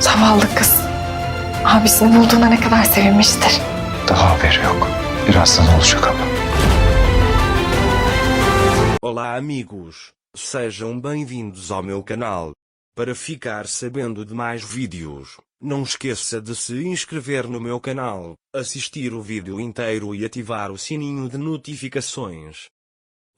Zavallı kız. Abisini bulduğuna ne kadar sevinmiştir. Daha haberi yok. Birazdan olacak ama. Olá amigos, sejam bem-vindos ao meu canal. Para ficar sabendo de mais vídeos, não esqueça de se inscrever no meu canal, assistir o vídeo inteiro e ativar o sininho de notificações.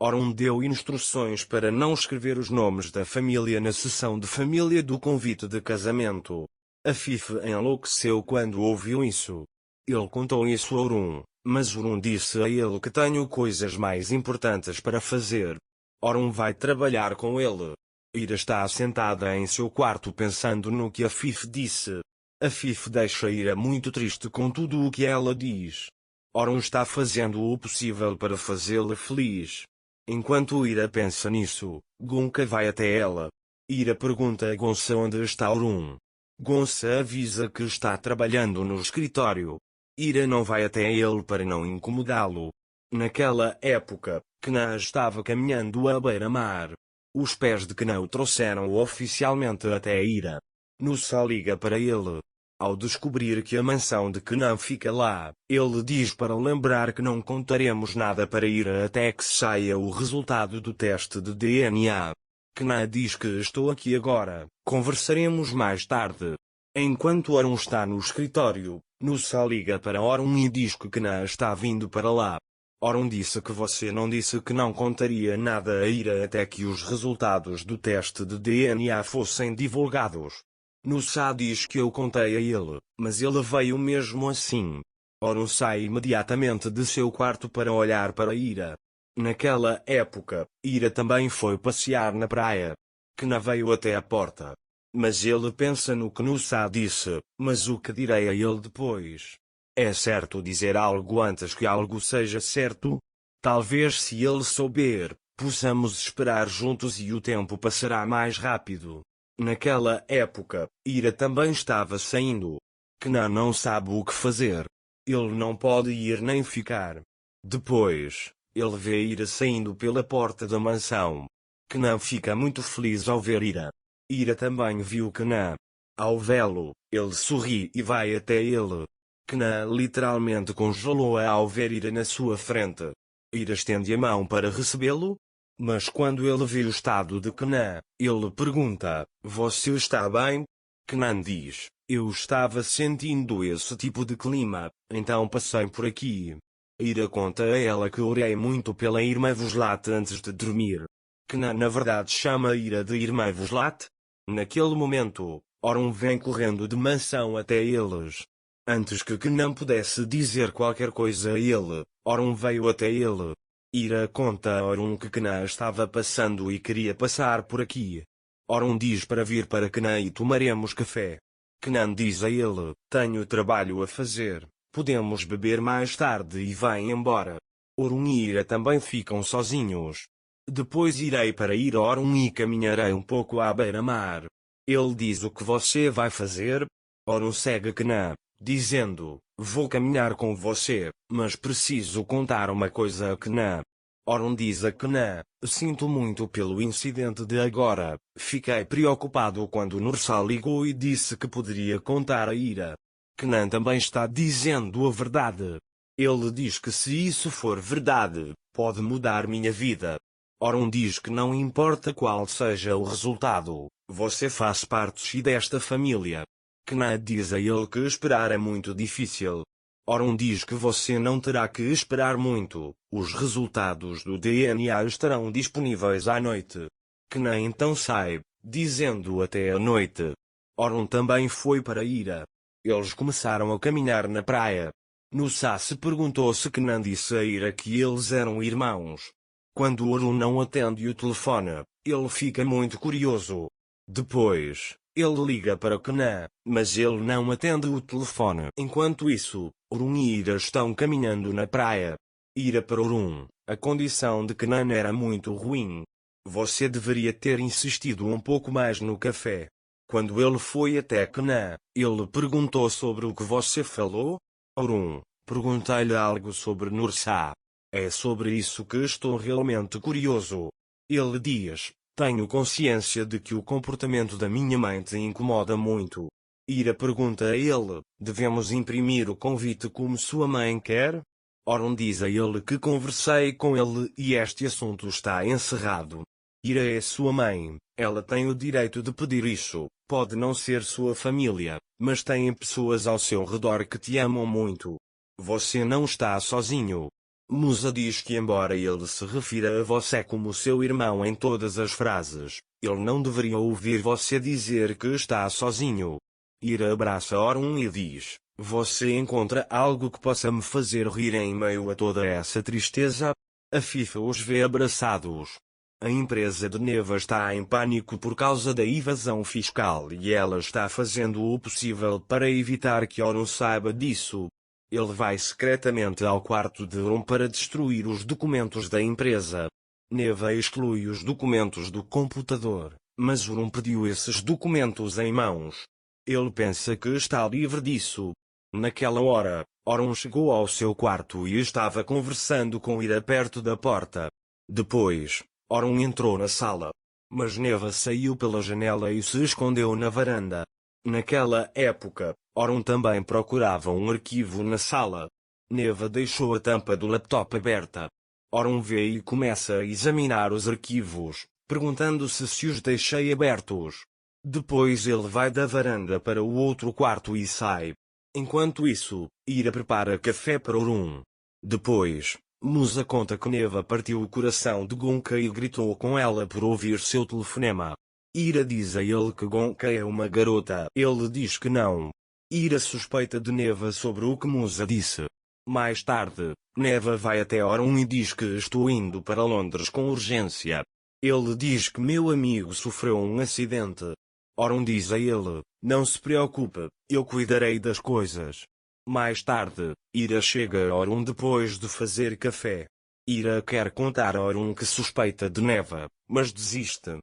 Orun deu instruções para não escrever os nomes da família na sessão de família do convite de casamento. Afif enlouqueceu quando ouviu isso. Ele contou isso a Orun, mas Orun disse a ele que tenho coisas mais importantes para fazer. Orun vai trabalhar com ele. Ira está sentada em seu quarto pensando no que Afif disse. Afif deixa Ira muito triste com tudo o que ela diz. Orun está fazendo o possível para fazê-la feliz. Enquanto Ira pensa nisso, Gonca vai até ela. Ira pergunta a Gonça onde está Orun. Gonça avisa que está trabalhando no escritório. Ira não vai até ele para não incomodá-lo. Naquela época, Kna estava caminhando à beira-mar. Os pés de Kna o trouxeram oficialmente até Ira. Nusa liga para ele. Ao descobrir que a mansão de Kna fica lá, ele diz para lembrar que não contaremos nada para Ira até que saia o resultado do teste de DNA. Kna diz que estou aqui agora, conversaremos mais tarde. Enquanto Orun está no escritório, Nusa liga para Orun e diz que Kna está vindo para lá. Orun disse que você não disse que não contaria nada a Ira até que os resultados do teste de DNA fossem divulgados. Nusa diz que eu contei a ele, mas ele veio mesmo assim. Orun sai imediatamente de seu quarto para olhar para Ira. Naquela época, Ira também foi passear na praia. Kna veio até a porta. Mas ele pensa no que Nusa disse, mas o que direi a ele depois? É certo dizer algo antes que algo seja certo? Talvez se ele souber, possamos esperar juntos e o tempo passará mais rápido. Naquela época, Ira também estava saindo. Kna não sabe o que fazer. Ele não pode ir nem ficar. Depois, ele vê Ira saindo pela porta da mansão. Kna fica muito feliz ao ver Ira. Ira também viu Kna. Ao vê-lo, ele sorri e vai até ele. Kna literalmente congelou-a ao ver Ira na sua frente. Ira estende a mão para recebê-lo. Mas quando ele vê o estado de Kna, ele pergunta, você está bem? Kna diz, eu estava sentindo esse tipo de clima, então passei por aqui. Ira conta a ela que orei muito pela irmã Voslat antes de dormir. Kna na verdade chama Ira de irmã Voslat. Naquele momento, Orun vem correndo de mansão até eles. Antes que Kna pudesse dizer qualquer coisa a ele, Orun veio até ele. Ira conta a Orun que Kna estava passando e queria passar por aqui. Orun diz para vir para Kna e tomaremos café. Kna diz a ele, tenho trabalho a fazer, podemos beber mais tarde e vai embora. Orun e Ira também ficam sozinhos. Depois irei para ir a Orun e caminharei um pouco à beira-mar. Ele diz o que você vai fazer? Orun segue Kna, dizendo, vou caminhar com você, mas preciso contar uma coisa a Kna. Orun diz a Kna, sinto muito pelo incidente de agora, fiquei preocupado quando Nusa ligou e disse que poderia contar a Ira. Kna também está dizendo a verdade. Ele diz que se isso for verdade, pode mudar minha vida. Orun diz que não importa qual seja o resultado, você faz parte desta família. Kna diz a ele que esperar é muito difícil. Orun diz que você não terá que esperar muito, os resultados do DNA estarão disponíveis à noite. Kna então sai, dizendo até a noite. Orun também foi para Ira. Eles começaram a caminhar na praia. Nusa se perguntou se Kna disse a Ira que eles eram irmãos. Quando Orun não atende o telefone, ele fica muito curioso. Depois, ele liga para Kna, mas ele não atende o telefone. Enquanto isso, Orun e Ira estão caminhando na praia. Ira para Orun, a condição de Kna era muito ruim. Você deveria ter insistido um pouco mais no café. Quando ele foi até Kna, ele perguntou sobre o que você falou? Orun, perguntei-lhe algo sobre Nusa. É sobre isso que estou realmente curioso. Ele diz, tenho consciência de que o comportamento da minha mãe te incomoda muito. Ira pergunta a ele, devemos imprimir o convite como sua mãe quer? Oron diz a ele que conversei com ele e este assunto está encerrado. Ira é sua mãe, ela tem o direito de pedir isso, pode não ser sua família, mas tem pessoas ao seu redor que te amam muito. Você não está sozinho. Musa diz que embora ele se refira a você como seu irmão em todas as frases, ele não deveria ouvir você dizer que está sozinho. Ira abraça Oron e diz, você encontra algo que possa me fazer rir em meio a toda essa tristeza? A FIFA os vê abraçados. A empresa de Neva está em pânico por causa da evasão fiscal e ela está fazendo o possível para evitar que Oron saiba disso. Ele vai secretamente ao quarto de Oron para destruir os documentos da empresa. Neva exclui os documentos do computador, mas Oron pediu esses documentos em mãos. Ele pensa que está livre disso. Naquela hora, Oron chegou ao seu quarto e estava conversando com Ira perto da porta. Depois, Oron entrou na sala. Mas Neva saiu pela janela e se escondeu na varanda. Naquela época, Oron também procurava um arquivo na sala. Neva deixou a tampa do laptop aberta. Oron vê e começa a examinar os arquivos, perguntando-se se os deixei abertos. Depois ele vai da varanda para o outro quarto e sai. Enquanto isso, Ira prepara café para Oron. Depois, Musa conta que Neva partiu o coração de Gonka e gritou com ela por ouvir seu telefonema. Ira diz a ele que Gonka é uma garota. Ele diz que não. Ira suspeita de Neva sobre o que Musa disse. Mais tarde, Neva vai até Oron e diz que estou indo para Londres com urgência. Ele diz que meu amigo sofreu um acidente. Oron diz a ele, não se preocupe, eu cuidarei das coisas. Mais tarde, Ira chega a Oron depois de fazer café. Ira quer contar a Oron que suspeita de Neva, mas desiste.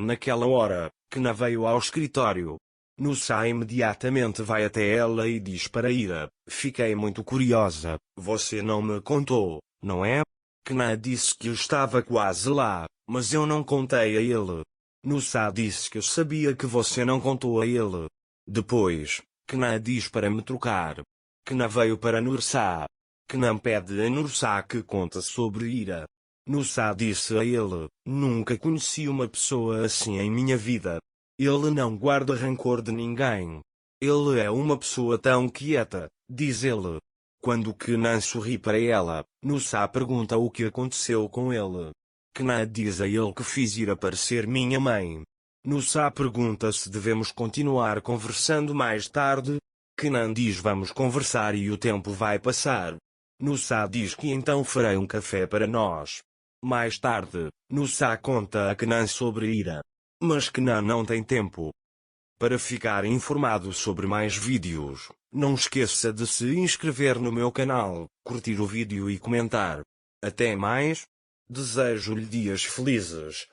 Naquela hora, Kna veio ao escritório. Nusa imediatamente vai até ela e diz para Ira, fiquei muito curiosa, você não me contou, não é? Kna disse que eu estava quase lá, mas eu não contei a ele. Nusa disse que eu sabia que você não contou a ele. Depois, Kna diz para me trocar. Kna veio para Nursa. Kna pede a Nursa que conte sobre Ira. Nusa disse a ele, nunca conheci uma pessoa assim em minha vida. Ele não guarda rancor de ninguém. Ele é uma pessoa tão quieta, diz ele. Quando Kna sorri para ela, Nusa pergunta o que aconteceu com ele. Kna diz a ele que fiz Ira parecer minha mãe. Nusa pergunta se devemos continuar conversando mais tarde. Kna diz vamos conversar e o tempo vai passar. Nusa diz que então farei um café para nós. Mais tarde, Nusa conta a Kna sobre Ira. Mas Kna não tem tempo. Para ficar informado sobre mais vídeos, não esqueça de se inscrever no meu canal, curtir o vídeo e comentar. Até mais. Desejo-lhe dias felizes.